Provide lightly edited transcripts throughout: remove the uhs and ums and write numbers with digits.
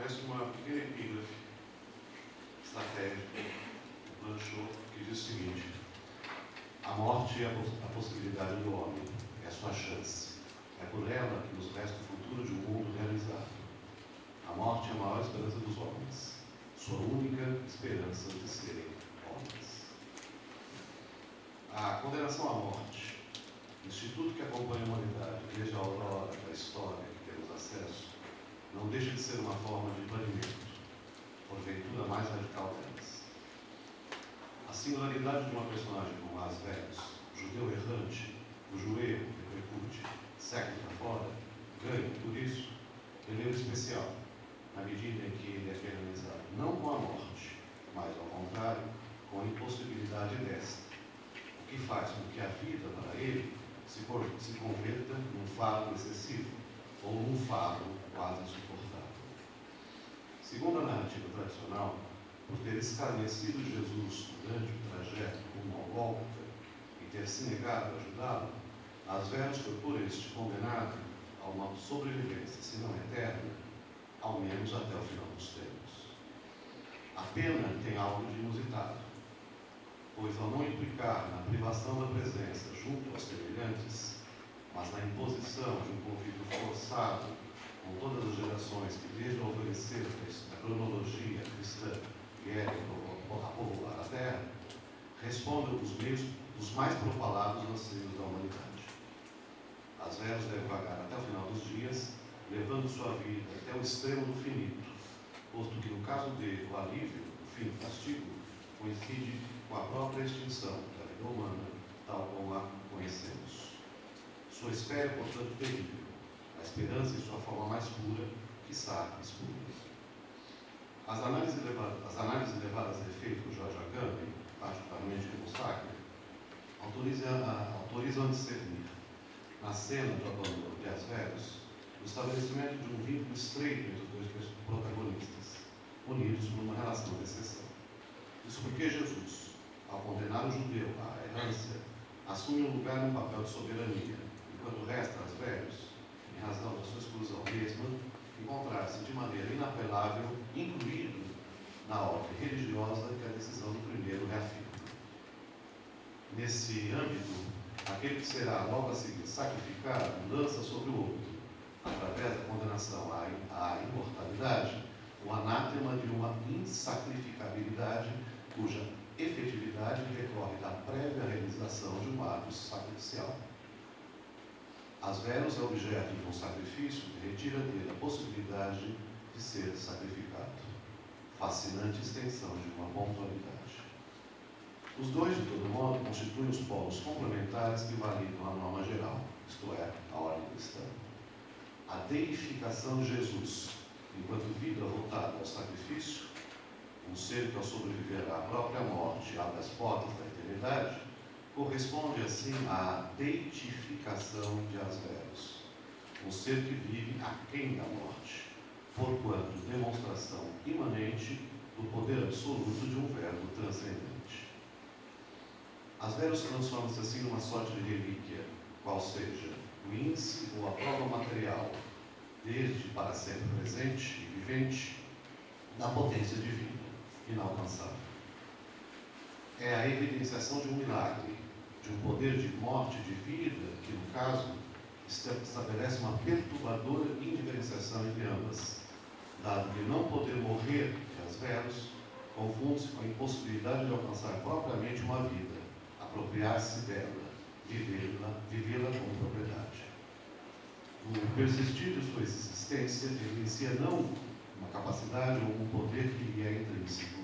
aparece uma pequena epígrafe estratégica do Blanchot, que diz o seguinte: a morte é a possibilidade do homem, é a sua chance. É por ela que nos resta o futuro de um mundo realizado. A morte é a maior esperança dos homens, sua única esperança de serem homens. A condenação à morte, instituto que acompanha a humanidade desde a aurora da história que temos acesso, não deixa de ser uma forma de banimento, porventura mais radical delas. A singularidade de uma personagem como As Velhos, judeu errante, cujo erro repercute séculos afora, ganha, por isso, relevo especial, na medida em que ele é penalizado não com a morte, mas, ao contrário, com a impossibilidade desta, o que faz com que a vida, para ele, se converta num fardo excessivo ou num fardo quase insuportável. Segundo a narrativa tradicional, por ter escarnecido Jesus durante o trajeto rumo ao Gólgota e ter se negado a ajudá-lo, As Velhos foi por este condenado a uma sobrevivência, se não eterna, ao menos até o final dos tempos. A pena tem algo de inusitado, pois ao não implicar na privação da presença junto aos semelhantes, mas na imposição de um convívio forçado com todas as gerações que desde o alvorecer da cronologia cristã vieram a povoar a Terra, responde aos meios dos mais propalados anseios da humanidade. As Velhos devem vagar até o final dos dias, levando sua vida até o extremo do finito, posto que no caso dele o alívio, o fim do castigo, coincide com a própria extinção da vida humana, tal como a conhecemos. Sua espera é, portanto, terrível, a esperança em sua forma mais pura, quiçá espúria. As análises levadas a efeito por George Agamben, particularmente como Sackler, autorizam a discernir, na cena do abandono de As Velhos, o estabelecimento de um vínculo estreito entre os dois protagonistas, unidos por uma relação de exceção. Isso porque Jesus, ao condenar o judeu à errância, assume um lugar no papel de soberania, enquanto resta As Velhos, em razão da sua exclusão mesma, encontrar-se de maneira inapelável incluído na ordem religiosa que a decisão do primeiro reafirma. Nesse âmbito, aquele que será logo a seguir sacrificado lança sobre o outro, através da condenação à imortalidade, o anátema de uma insacrificabilidade cuja efetividade decorre da prévia realização de um ato sacrificial. As Velhos é objeto de um sacrifício que retira dele a possibilidade de ser sacrificado. Fascinante extensão de uma pontualidade. Os dois, de todo modo, constituem os polos complementares que validam a norma geral, isto é, a ordem cristã. A deificação de Jesus, enquanto vida voltada ao sacrifício, um ser que ao sobreviver à própria morte abre as portas da eternidade, corresponde assim à deitificação de As Velhos, um ser que vive aquém da morte, porquanto demonstração imanente do poder absoluto de um verbo transcendente. As Velhos transformam-se assim numa sorte de relíquia, qual seja o índice ou a prova material, desde para sempre presente e vivente, da potência divina, inalcançável. É a evidenciação de um milagre, de um poder de morte e de vida, que, no caso, estabelece uma perturbadora indiferenciação entre ambas, dado que não poder morrer de As Velhos confunde-se com a impossibilidade de alcançar propriamente uma vida, apropriar-se dela, vivê-la como propriedade. O persistir de sua existência evidencia não uma capacidade ou um poder que lhe é intrínseco,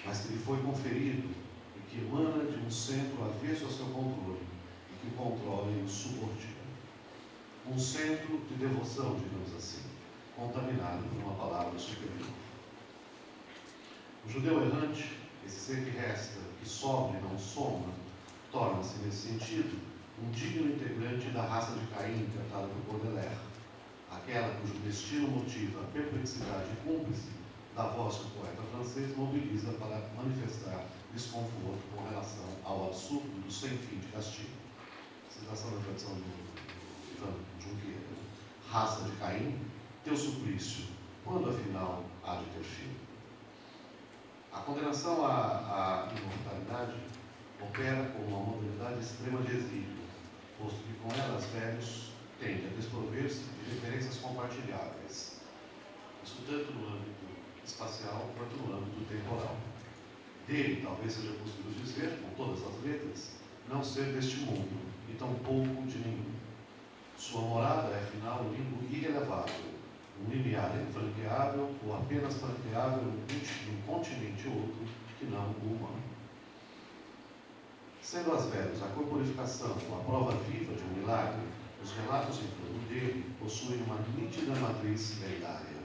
mas que lhe foi conferido e que emana de um centro avesso ao seu controle e que o controla e o subordina. Um centro de devoção, digamos assim, contaminado por uma palavra superior. O judeu errante, esse ser que resta, que sobra e não soma, torna-se, nesse sentido, um digno integrante da raça de Caim, cantada por Baudelaire, aquela cujo destino motiva a perplexidade cúmplice da voz que o poeta francês mobiliza para manifestar desconforto com relação ao absurdo do sem-fim de castigo. Citação da tradição de Ivan Junqueira. Raça de Caim, teu suplício, Quando, afinal, há de ter fim? A condenação à imortalidade opera como uma modalidade extrema de exílio, posto que com ela os velhos tendem a desprover-se de referências compartilháveis, isso tanto no âmbito espacial quanto no âmbito temporal. Dele, talvez seja possível dizer, com todas as letras, não ser deste mundo, e tampouco de nenhum. Sua morada é, afinal, um limbo irrelevável, um limiar infranqueável ou apenas franqueável num continente outro que não o humano. Sendo as velhas a corporificação ou a prova viva de um milagre, os relatos em torno dele possuem uma nítida matriz lendária.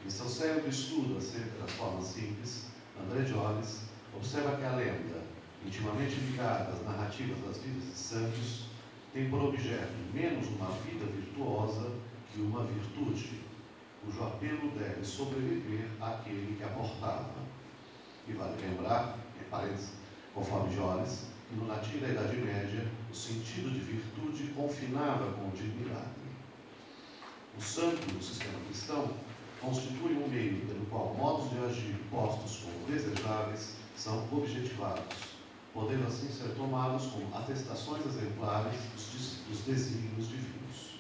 Em seu cérebro estudo acerca das formas simples, André Jones observa que a lenda, intimamente ligada às narrativas das vidas de santos, tem por objeto menos uma vida virtuosa que uma virtude, cujo apelo deve sobreviver àquele que a portava. E vale lembrar, em parênteses, conforme Jones, que no latim da Idade Média, o sentido de virtude confinava com o de milagre. O santo do sistema cristão constitui um meio pelo qual modos de agir postos como desejáveis são objetivados, podendo assim ser tomados como atestações exemplares dos desígnios divinos.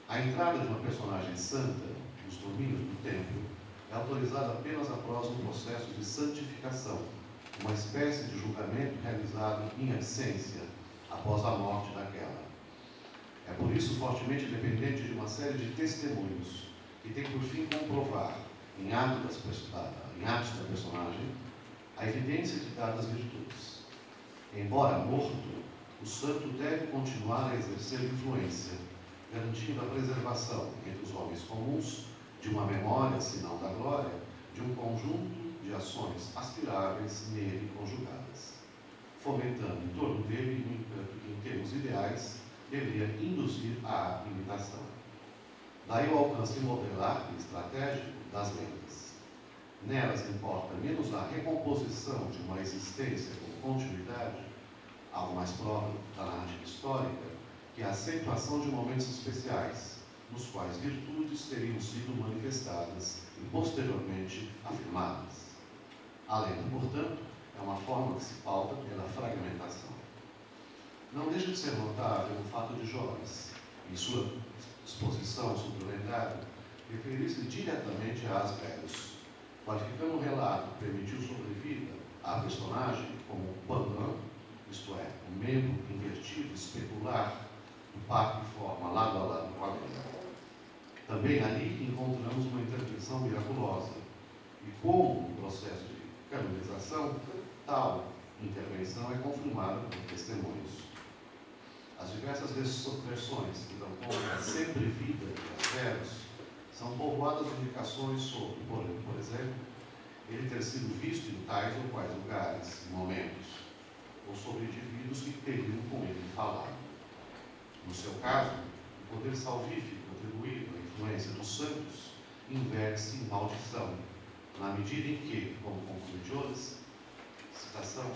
A entrada de uma personagem santa nos domínios do templo é autorizada apenas após um processo de santificação, uma espécie de julgamento realizado em absência, após a morte daquela. É por isso fortemente dependente de uma série de testemunhos, que tem por fim comprovar, em atos da personagem, a evidência de dadas virtudes. Embora morto, o santo deve continuar a exercer influência, garantindo a preservação entre os homens comuns de uma memória, se não da glória, de um conjunto de ações aspiráveis nele conjugadas, fomentando em torno dele um encanto que, em termos ideais, deveria induzir à imitação. Daí o alcance modelar e estratégico das lendas. Nelas importa menos a recomposição de uma existência com continuidade, algo mais próprio da narrativa histórica, que a acentuação de momentos especiais, nos quais virtudes teriam sido manifestadas e posteriormente afirmadas. A lenda, portanto, é uma forma que se pauta pela fragmentação. Não deixa de ser notável o fato de Jones, em sua exposição sobre o lendário, referir-se diretamente a Asvelhos, qualificando o relato que permitiu sobrevida à personagem como Pandan, isto é, um membro invertido, especular, do par que forma lado a lado com a lenda. Também ali encontramos uma intervenção miraculosa, e como no processo de canonização, tal intervenção é confirmada por testemunhos. As diversas versões que dão conta da sempre vida de Asvelhos são povoadas de indicações sobre, por exemplo, ele ter sido visto em tais ou quais lugares, momentos, ou sobre indivíduos que teriam com ele falado. No seu caso, o poder salvífico atribuído à influência dos santos inverte-se em maldição, na medida em que, como conclui Jones, citação,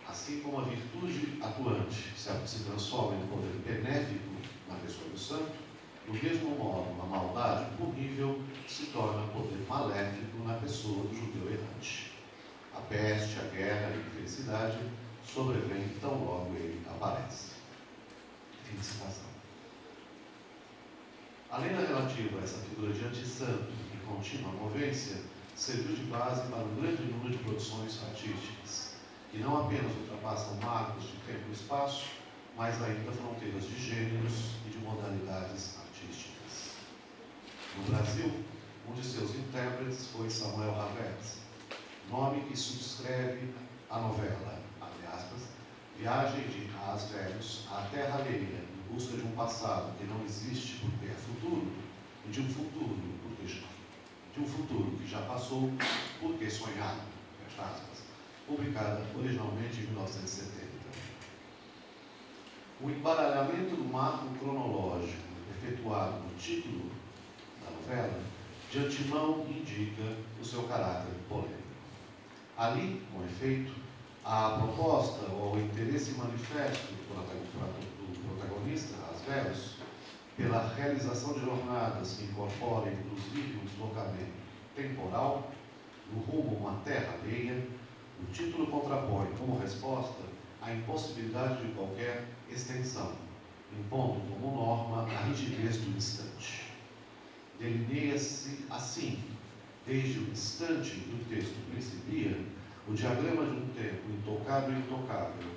assim como a virtude atuante se transforma em poder benéfico na pessoa do santo, do mesmo modo, a maldade punível se torna poder maléfico na pessoa do judeu errante. A peste, a guerra e a infelicidade sobrevêm tão logo ele aparece. Fim de citação. A lenda relativa a essa figura de antissanto e contínua movência serviu de base para um grande número de produções artísticas, que não apenas ultrapassam marcos de tempo e espaço, mas ainda fronteiras de gêneros e de modalidades artísticas. No Brasil, um de seus intérpretes foi Samuel Havertz, nome que subscreve a novela, abre aspas, Viagem de Asvelhos à Terra Alheia, em busca de um passado que não existe porque é futuro, e de um futuro que já passou porque sonhado, fecha aspas, publicada originalmente em 1970. O embaralhamento do marco cronológico efetuado no título da novela, de antemão indica o seu caráter polêmico. Ali, com efeito, a proposta ou o interesse manifesto do protagonista, Asvelhos, pela realização de jornadas que incorporem, inclusive, um deslocamento temporal no rumo a uma terra alheia, o título contrapõe, como resposta, a impossibilidade de qualquer extensão, impondo como norma a rigidez do instante. Delineia-se assim, desde o instante em que o texto principia, o diagrama de um tempo intocado e intocável,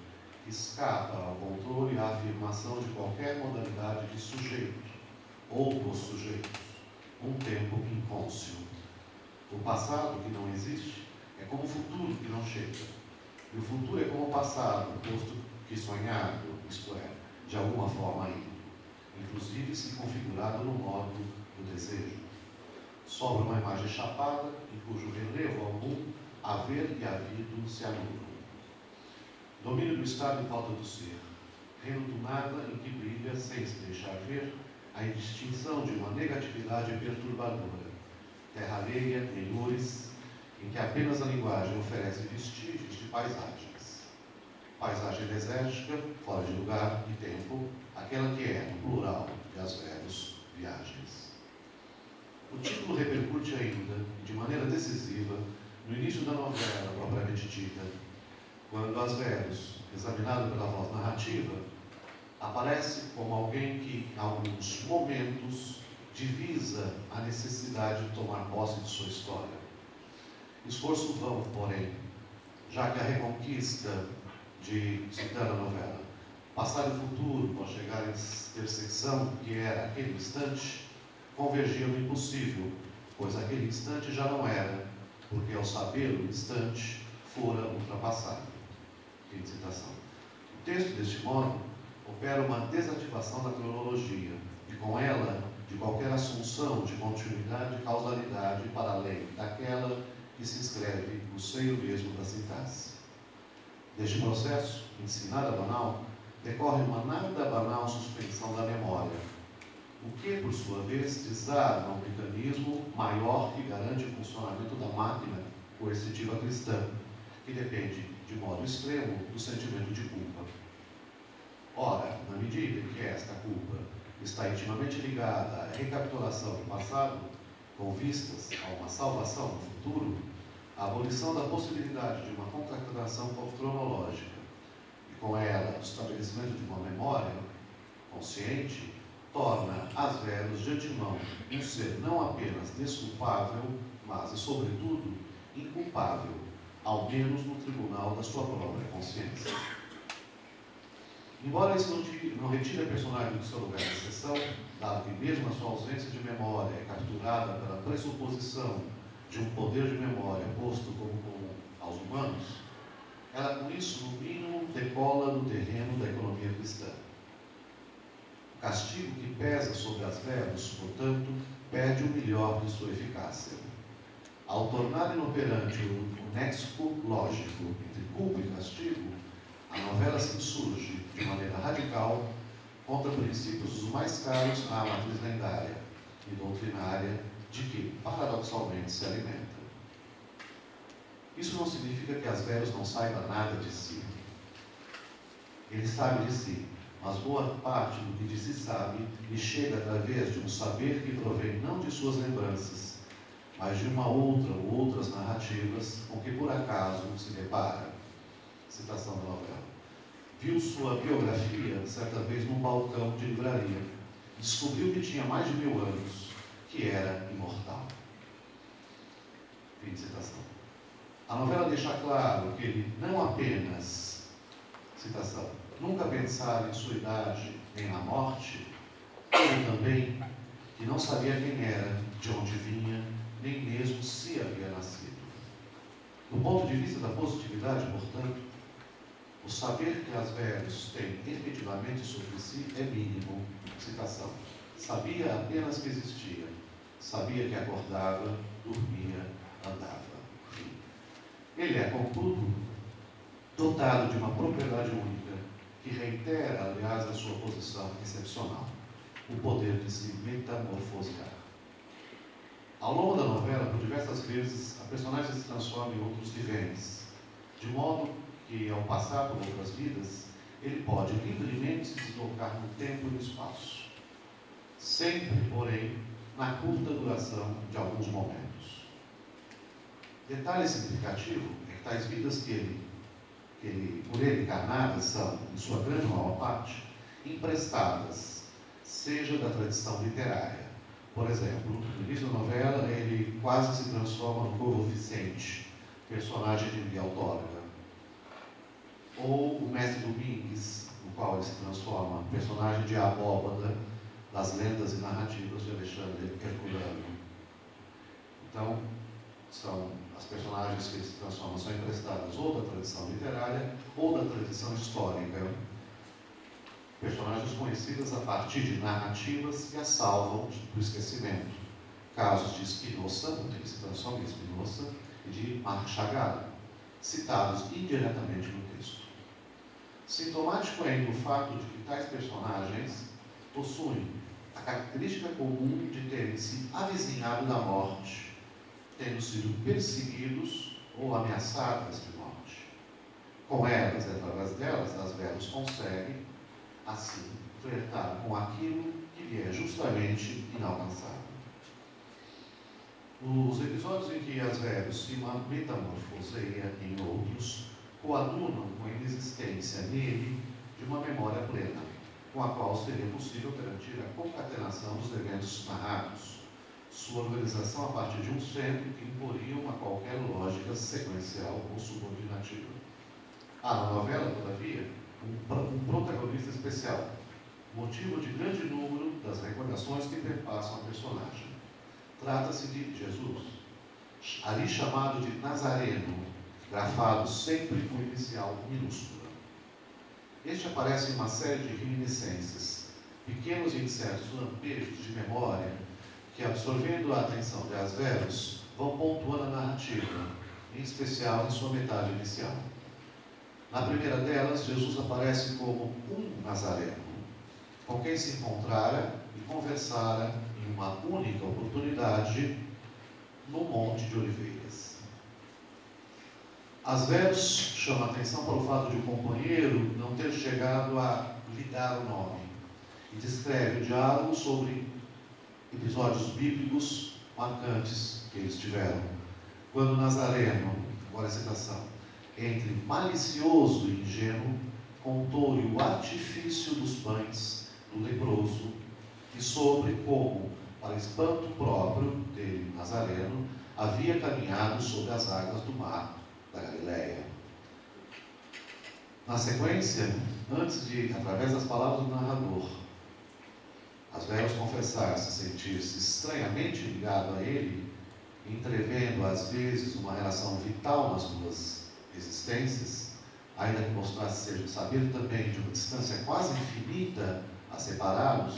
que escapa ao controle e à afirmação de qualquer modalidade de sujeito, ou dos sujeitos, um tempo incônscio. O passado, que não existe, é como o futuro que não chega. E o futuro é como o passado, posto que sonhado, isto é, de alguma forma ainda, inclusive se configurado no modo do desejo. Sobra uma imagem chapada, em cujo relevo algum haver e havido se anulam. Domínio do estado e falta do ser, reino do nada em que brilha, sem se deixar ver, a indistinção de uma negatividade perturbadora, terra alheia, penhores, em que apenas a linguagem oferece vestígios de paisagens. Paisagem desértica, fora de lugar e tempo, aquela que é, no plural, de As Velhos, viagens. O título repercute ainda, de maneira decisiva, no início da novela propriamente dita, quando As Velhos, examinado pela voz narrativa, aparece como alguém que, em alguns momentos, divisa a necessidade de tomar posse de sua história. Esforço vão, porém, já que a reconquista citando a novela, passado e futuro, ao chegar à intersecção que era aquele instante, convergiam no impossível, pois aquele instante já não era, porque ao saber o instante, fora ultrapassado. Fim de citação. O texto, deste modo, opera uma desativação da cronologia, e com ela, de qualquer assunção de continuidade e causalidade para além daquela que se inscreve no seio mesmo da sintaxe. Deste processo, em si nada banal, decorre uma nada banal suspensão da memória, o que, por sua vez, desarma um mecanismo maior que garante o funcionamento da máquina coercitiva cristã, que depende, de modo extremo, do sentimento de culpa. Ora, na medida em que esta culpa está intimamente ligada à recapitulação do passado, com vistas a uma salvação no futuro, a abolição da possibilidade de uma concatenação cronológica e, com ela, o estabelecimento de uma memória consciente, torna As Velhos de antemão um ser não apenas desculpável, mas, e sobretudo, inculpável, ao menos no tribunal da sua própria consciência. Embora isso não retire a personagem do seu lugar de exceção, dado que mesmo a sua ausência de memória é capturada pela pressuposição de um poder de memória posto como comum aos humanos, ela com isso, no mínimo, decola no terreno da economia cristã. O castigo que pesa sobre As Velhos, portanto, perde o melhor de sua eficácia. Ao tornar inoperante o nexo lógico entre culpa e castigo, a novela se insurge, de maneira radical, contra princípios os mais caros à matriz lendária e doutrinária de que, paradoxalmente, se alimenta. Isso não significa que As Velhos não saiba nada de si. Ele sabe de si, mas boa parte do que de si sabe lhe chega através de um saber que provém não de suas lembranças, mas de uma outra ou outras narrativas com que por acaso se depara. Citação da novela. Viu sua biografia certa vez num balcão de livraria. Descobriu que tinha mais de 1000 anos, que era imortal. Fim de citação. A novela deixa claro que ele não apenas, citação, nunca pensara em sua idade nem na morte, como também que não sabia quem era, de onde vinha, nem mesmo se havia nascido. Do ponto de vista da positividade, portanto, o saber que As Velhos têm efetivamente sobre si é mínimo. Citação. Sabia apenas que existia, sabia que acordava, dormia, andava. Fim. Ele é, contudo, dotado de uma propriedade única, que reitera, aliás, a sua posição excepcional, o poder de se metamorfosear. Ao longo da novela, por diversas vezes, a personagem se transforma em outros viventes, de modo que, ao passar por outras vidas, ele pode livremente se deslocar no tempo e no espaço. sempre, porém, na curta duração de alguns momentos. Detalhe significativo é que tais vidas por ele encarnadas são, em sua grande maior parte, emprestadas, seja da tradição literária. Por exemplo, no início da novela, ele quase se transforma no Corvo Vicente, personagem de Miguel Torga. Ou o Mestre Domingues, no qual ele se transforma, personagem de Abóbada, das lendas e narrativas de Alexandre Herculano. Então, as personagens que ele se transformam são emprestadas ou da tradição literária ou da tradição histórica. Personagens conhecidas a partir de narrativas que as salvam do esquecimento. Casos de Spinoza, onde ele se transforma em Spinoza, e de Marc Chagall, citados indiretamente no texto. Sintomático é ainda o fato de que tais personagens possuem a característica comum de terem se avizinhado da morte, tendo sido perseguidos ou ameaçadas de morte. Com elas e através delas, as Véros conseguem, assim, flertar com aquilo que lhe é justamente inalcançável. Os episódios em que as Véros se metamorfoseiam em outros coadunam com a inexistência nele de uma memória plena, com a qual seria possível garantir a concatenação dos eventos narrados, sua organização a partir de um centro que imporiam a qualquer lógica sequencial ou subordinativa. Há na novela, todavia, um protagonista especial, motivo de grande número das recordações que perpassam a personagem. Trata-se de Jesus, ali chamado de Nazareno, grafado sempre com inicial minúscula. Este aparece em uma série de reminiscências, pequenos e incertos lampejos de memória que, absorvendo a atenção de As Véros, vão pontuando a narrativa, em especial em sua metade inicial. Na primeira delas, Jesus aparece como um Nazareno, com quem se encontrara e conversara em uma única oportunidade no Monte de Oliveiras. As Véros chama a atenção para o fato de o companheiro não ter chegado a lhe dar o nome e descreve o diálogo sobre episódios bíblicos marcantes que eles tiveram. Quando Nazareno, agora a citação, entre malicioso e ingênuo, contou-lhe o artifício dos pães do leproso e sobre como, para espanto próprio dele, Nazareno, havia caminhado sobre as águas do mar da Galileia. Na sequência, antes de, através das palavras do narrador, As Véros confessar-se sentir-se estranhamente ligado a ele, entrevendo às vezes uma relação vital nas duas existências, ainda que mostrasse saber também de uma distância quase infinita a separá-los,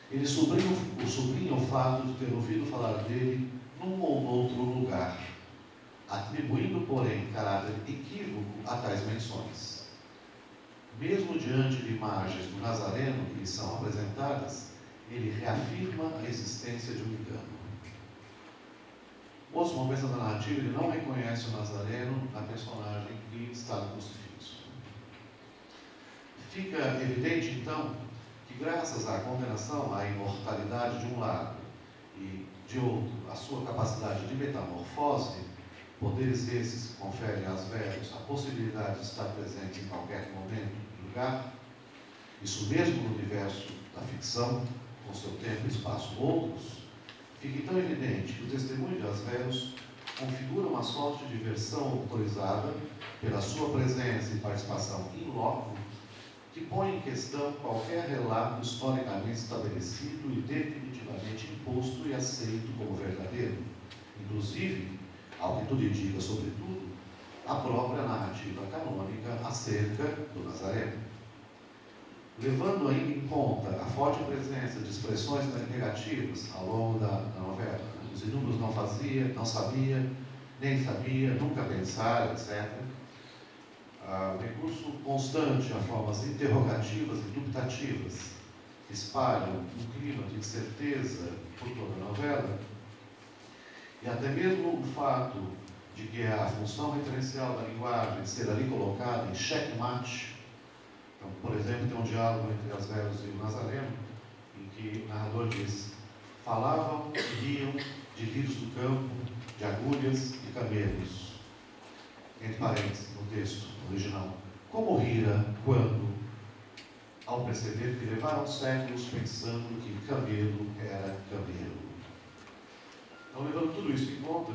ele sublinha o fato de ter ouvido falar dele num ou noutro lugar, atribuindo, porém, caráter equívoco a tais menções. Mesmo diante de imagens do Nazareno que lhe são apresentadas, ele reafirma a existência de um engano. Em outros momentos da narrativa, ele não reconhece o Nazareno na personagem que está no crucifixo. Fica evidente, então, que graças à condenação à imortalidade de um lado e, de outro, à sua capacidade de metamorfose, poderes esses que conferem às Véros a possibilidade de estar presente em qualquer momento e lugar, isso mesmo no universo da ficção, com seu tempo e espaço outros, fica então evidente que o testemunho de As Véros configura uma sorte de versão autorizada pela sua presença e participação in loco, que põe em questão qualquer relato historicamente estabelecido e definitivamente imposto e aceito como verdadeiro, inclusive, ao que tudo indica, sobretudo, a própria narrativa canônica acerca do Nazareno. Levando ainda em conta a forte presença de expressões negativas ao longo da novela, os inúmeros não sabia, nem sabia, nunca pensar, etc., o recurso constante a formas interrogativas e dubitativas que espalham um clima de incerteza por toda a novela, e até mesmo o fato de que a função referencial da linguagem ser ali colocada em xeque-mate. Então, por exemplo, tem um diálogo entre As Véros e o Nazareno, em que o narrador diz: falavam e riam de lírios do campo, de agulhas e camelos. Entre parênteses, no texto original. Como rira quando, ao perceber que levaram séculos pensando que camelo era camelo. Então, levando tudo isso em conta,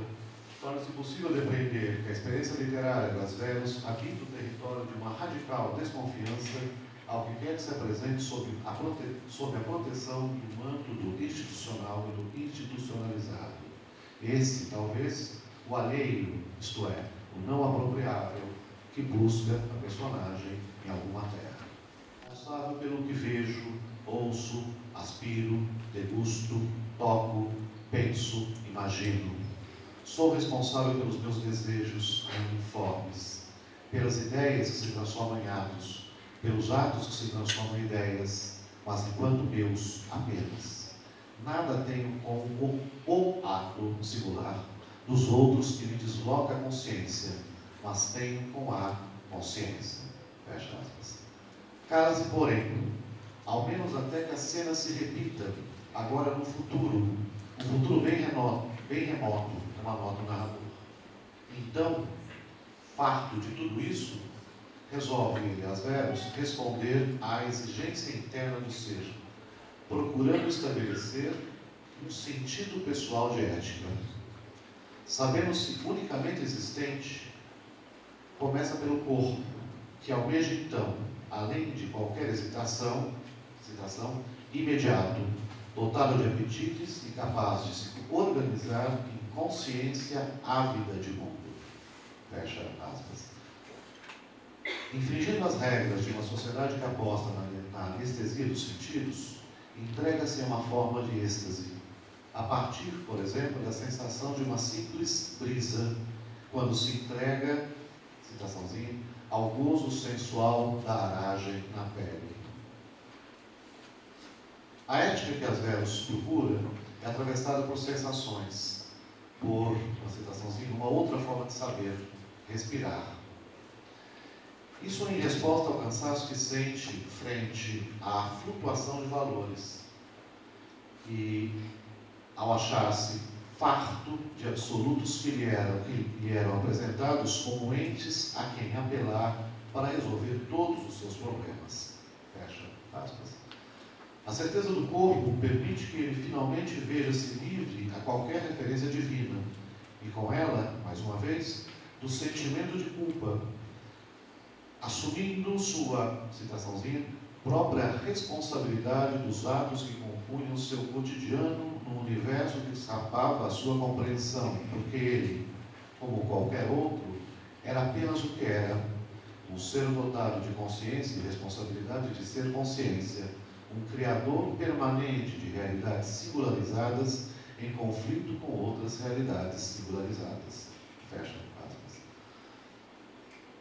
torna-se possível depreender que a experiência literária das Velhos habita o território de uma radical desconfiança ao que quer que se apresente sob a proteção do manto do institucional e do institucionalizado. Esse, talvez, o alheio, isto é, o não apropriável, que busca a personagem em alguma terra. Responsável pelo que vejo, ouço, aspiro, degusto, toco, penso, imagino. Sou responsável pelos meus desejos uniformes, pelas ideias que se transformam em atos, pelos atos que se transformam em ideias, mas enquanto meus apenas. Nada tenho com o ato singular dos outros que me desloca a consciência, mas tenho com a consciência. Fecha aspas. Cala-se, porém, ao menos até que a cena se repita, agora no futuro, um futuro bem remoto, uma nota do narrador. Então, farto de tudo isso, resolve ele, Asverus, responder à exigência interna do ser, procurando estabelecer um sentido pessoal de ética. Sabendo-se unicamente existente, começa pelo corpo, que almeja então, além de qualquer hesitação, imediato, dotado de apetites e capaz de se organizar em consciência ávida de mundo. Fecha aspas. Infringindo as regras de uma sociedade que aposta na anestesia dos sentidos, entrega-se a uma forma de êxtase, a partir, por exemplo, da sensação de uma simples brisa, quando se entrega, citaçãozinha, ao gozo sensual da aragem na pele. A ética que Asverus procura é atravessada por sensações, por, uma citaçãozinha, uma outra forma de saber, respirar. Isso em resposta ao cansaço que sente frente à flutuação de valores e ao achar-se farto de absolutos que lhe eram apresentados como entes a quem apelar para resolver todos os seus problemas. Fecha aspas. A certeza do corpo permite que ele finalmente veja-se livre a qualquer referência divina e com ela, mais uma vez, do sentimento de culpa, assumindo sua, citaçãozinha, própria responsabilidade dos atos que compunham seu cotidiano no universo que escapava à sua compreensão, porque ele, como qualquer outro, era apenas o que era, um ser dotado de consciência e responsabilidade de ser consciência, um criador permanente de realidades singularizadas em conflito com outras realidades singularizadas. Fecha aspas.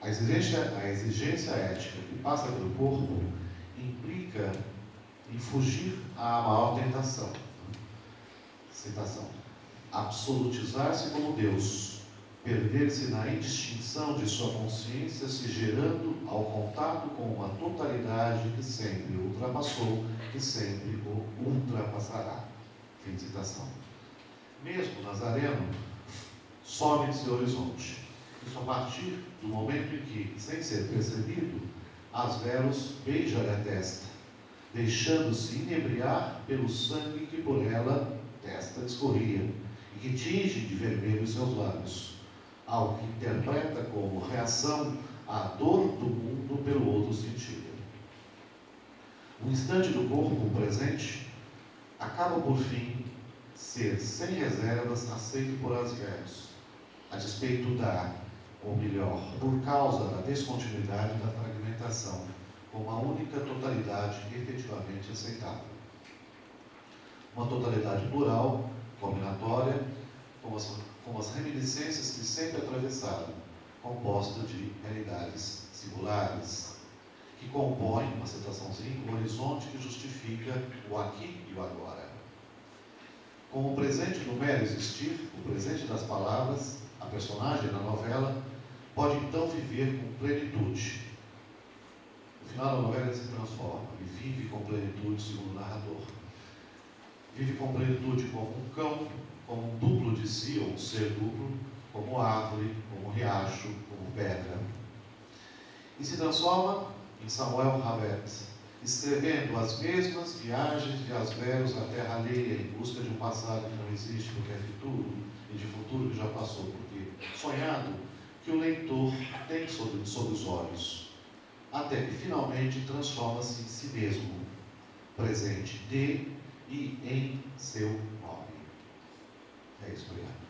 A exigência ética que passa pelo corpo implica em fugir à maior tentação. Citação. Absolutizar-se como Deus, perder-se na indistinção de sua consciência, se gerando ao contato com uma totalidade que sempre o ultrapassou, que sempre o ultrapassará. Fim de citação. Mesmo Nazareno some de seu horizonte. Isso a partir do momento em que, sem ser percebido, Asverus beija-lhe a testa, deixando-se inebriar pelo sangue que por ela, testa, escorria, e que tinge de vermelho seus lábios, algo que interpreta como reação à dor do mundo pelo outro sentido. O instante do corpo presente acaba por fim ser, sem reservas, aceito por Asverus, a despeito da, ou melhor, por causa da descontinuidade da fragmentação, como a única totalidade efetivamente aceitável. Uma totalidade plural, combinatória, como as reminiscências que sempre atravessaram, composta de realidades singulares, que compõem, uma citaçãozinha, o horizonte que justifica o aqui e o agora. Com o presente do mero existir, o presente das palavras, a personagem na novela pode então viver com plenitude. No final da novela ele se transforma e vive com plenitude, segundo o narrador. Vive com plenitude como um cão, como um duplo de si, ou um ser duplo, como árvore, como riacho, como pedra. E se transforma em Samuel Havet, escrevendo as mesmas viagens de Asberos à terra alheia, em busca de um passado que não existe, porque é futuro, e de futuro que já passou, porque sonhado, que o leitor tem sob os olhos, até que finalmente transforma-se em si mesmo, presente de e em seu nome. É isso, obrigado.